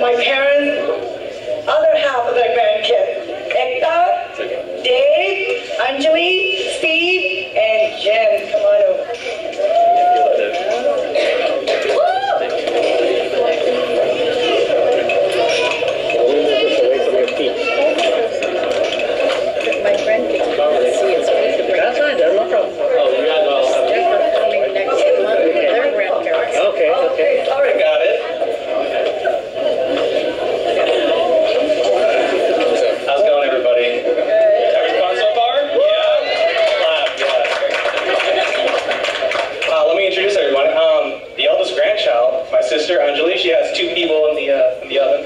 my parents, other half of the grandkids. Ekta, Dave, Anjali, Steve, and Jen. Come on over. My friend thinks see it's supposed to bring. That's fine, no problem. Oh, you guys all have coming next month. Their grandparents. Okay. All right, got it. How's it going, everybody? Having fun so far? Yeah? Clap, yeah. Let me introduce everyone. The eldest grandchild, my sister Anjali, she has 2 people in the oven.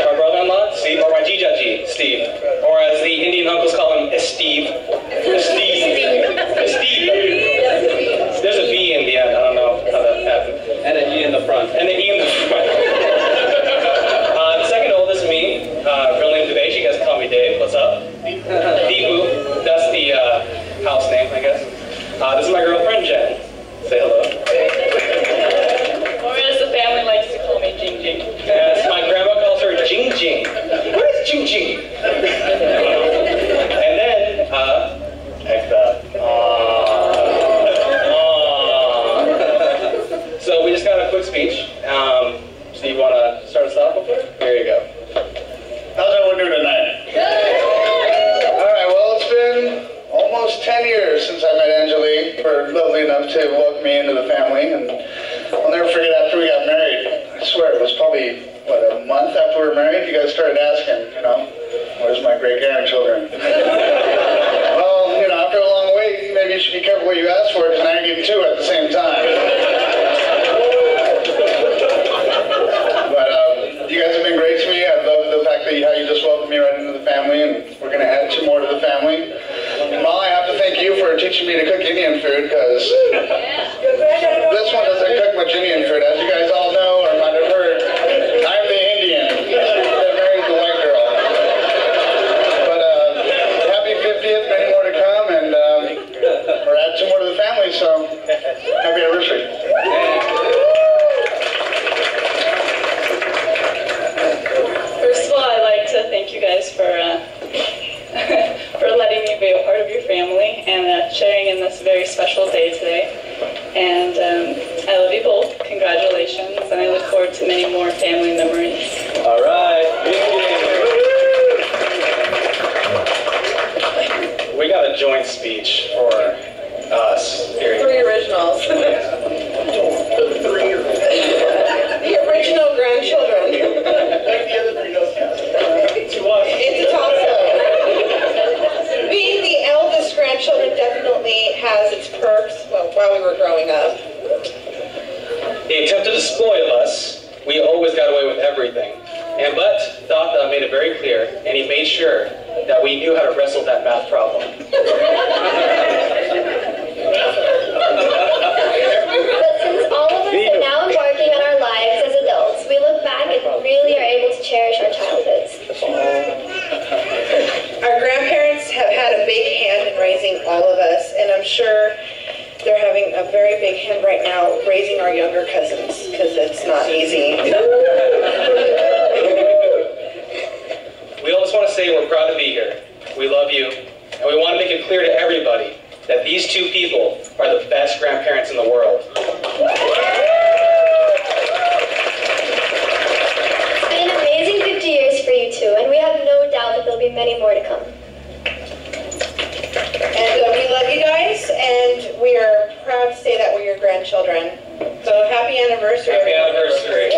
My brother-in-law, Steve, or my Jijaji, Steve, or as the Indian uncles call him, Steve. Steve. There's a B in the end. I don't know how that happened. And an E in the front. The second oldest, me. Real name today, she guys call me Dave. What's up? Deepu. That's the house name, I guess. This is my girlfriend, Jen. Say hello. Or as the family likes to call me, Jing Jing. Yes, my grandma calls her Jing Jing. What is Jing Jing? And then, Ekta. So we just got a quick speech. So you want to start us off? Here you go. How's everyone doing tonight? All right, well, it's been almost 10 years since I met Anjali. We're lovely enough to welcome me into the family, and I'll never forget after we got married. I swear, it was probably, a month after we were married, you guys started asking, where's my great-grandchildren? Well, after a long wait, maybe you should be careful what you ask for, because now you're getting 2 at the same time. But you guys have been great to me. I love the fact that how you just welcomed me right into the family, and we're going to add 2 more to the family. Well, I have to thank you for teaching me to cook Indian food, because this one doesn't cook much Indian food. As you guys all know, or might have heard, I'm the Indian that married the white girl. But happy 50th, many more to come, and we're adding 2 more to the family, so happy anniversary. First of all, I'd like to thank you guys for letting me be a part of your family and sharing in this very special day today. And I love you both. Congratulations, and I look forward to many more family memories. All right. We got a joint speech for us. Here. 3 originals. The original grandchildren. It's a toss-up. Being the eldest grandchildren definitely has its perks while we were growing up. He attempted to spoil us. We always got away with everything. But Dada made it very clear, and he made sure that we knew how to wrestle that math problem. But since all of us are now embarking on our lives as adults, we look back and really are able to cherish our childhoods. Our grandparents have had a big hand in raising all of us, and I'm sure they're having a very big hand right now raising our younger cousins, because it's not easy. We all just want to say we're proud to be here. We love you, and we want to make it clear to everybody that these 2 people are the best grandparents in the world. It's been an amazing 50 years for you 2, and we have no doubt that there'll be many more to come. And we love you guys, and we are proud to say that we're your grandchildren. So happy anniversary. Happy anniversary.